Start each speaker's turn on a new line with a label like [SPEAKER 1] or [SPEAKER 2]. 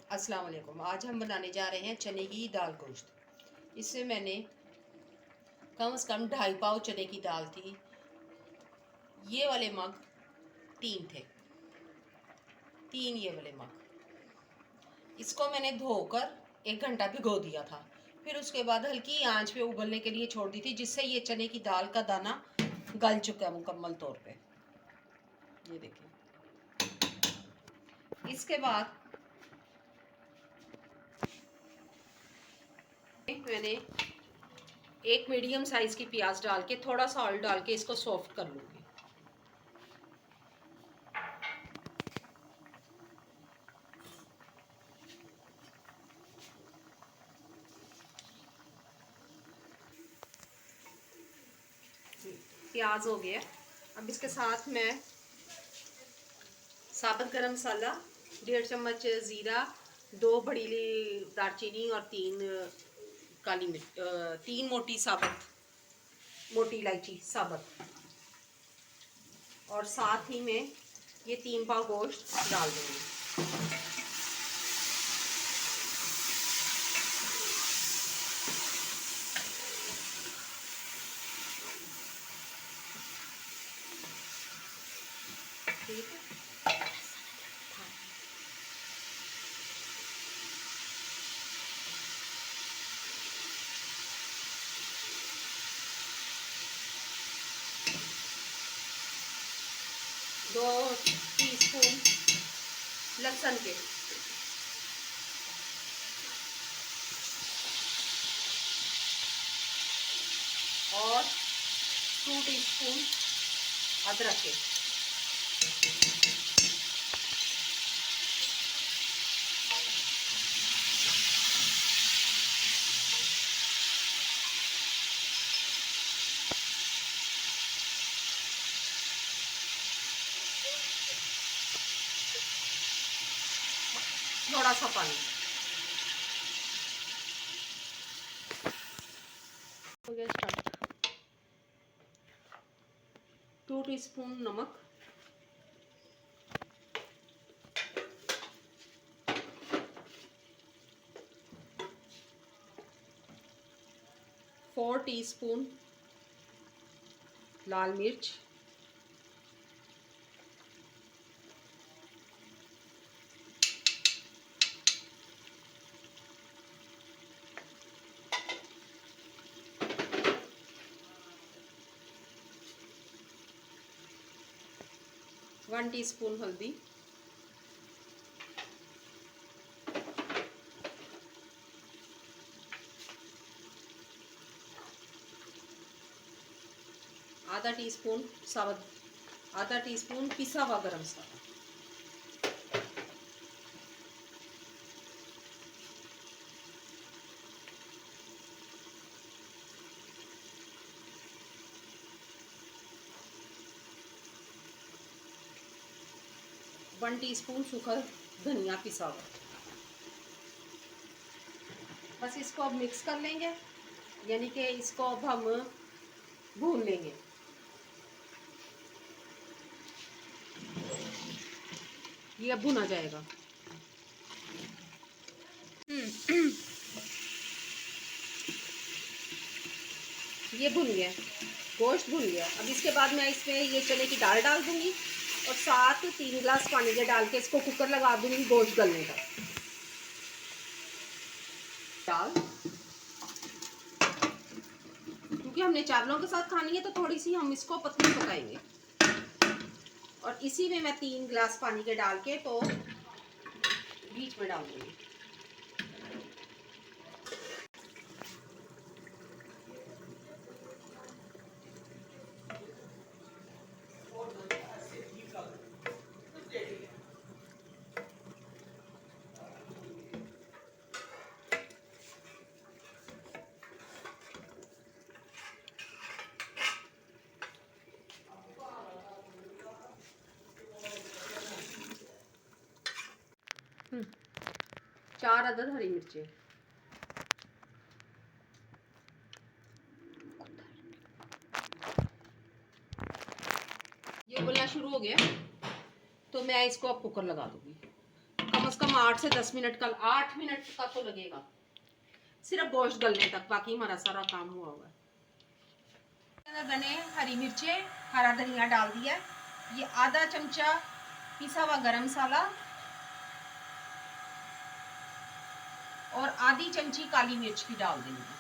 [SPEAKER 1] अस्सलाम वालेकुम। आज हम बनाने जा रहे हैं चने की दाल गोश्त। इसमें मैंने कम से कम 2.5 पाव चने की दाल थी। ये वाले मग 3 थे, 3 ये वाले मग। इसको मैंने धोकर 1 घंटा भिगो दिया था। फिर उसके बाद हल्की आंच पे उबलने के लिए छोड़ दी थी, जिससे ये चने की दाल का दाना गल चुका है मुकम्मल तौर पे। ये देखिए। इसके बाद मैंने एक मीडियम साइज की प्याज डाल के थोड़ा सा ऑयल डाल के इसको सॉफ्ट कर लूँगी। प्याज हो गया। अब इसके साथ मैं साबुत गरम मसाला, 1.5 चम्मच ज़ीरा, 2 बड़ी दालचीनी और 3 काली मिर्च, 3 मोटी इलायची साबुत, और साथ ही में ये 3 पाव गोश्त डाल दूँगी। ठीक है। 2 टीस्पून लहसुन के, और 2 टीस्पून अदरक के। थोड़ा सा पानी हो गया स्टार्ट। 2 टीस्पून नमक, 4 टीस्पून लाल मिर्च, 1 टीस्पून हल्दी, आधा टीस्पून पिसा हुआ गरम मसाला, 1 टीस्पून सूखा धनिया पिसा हुआ। बस इसको अब मिक्स कर लेंगे, यानी कि इसको अब हम भून लेंगे। ये अब भुना जाएगा। ये भुन गया, गोश्त भुन गया। अब इसके बाद मैं इसमें ये चने की दाल डाल दूंगी और साथ 3 गिलास पानी के डाल के इसको कुकर लगा दूंगी गोश्त गलने का। दाल, क्योंकि हमने चावलों के साथ खानी है तो थोड़ी सी हम इसको पतली पकाएंगे। और इसी में मैं 3 गिलास पानी के डाल के तो बीच में डाल दूंगी। चार अदद हरी मिर्चें, ये उबलना शुरू हो गया तो मैं इसको अब कुकर लगा दूंगी। कम से कम 8 से 10 मिनट का, 8 मिनट का तो लगेगा सिर्फ गोश्त गलने तक, बाकी हमारा सारा काम हुआ हुआ है। अंदर मैंने हरी मिर्चें, हरा धनिया डाल दिया है, ये आधा चमचा पिसा हुआ गरम मसाला और आधी चमची काली मिर्च भी डाल देंगे।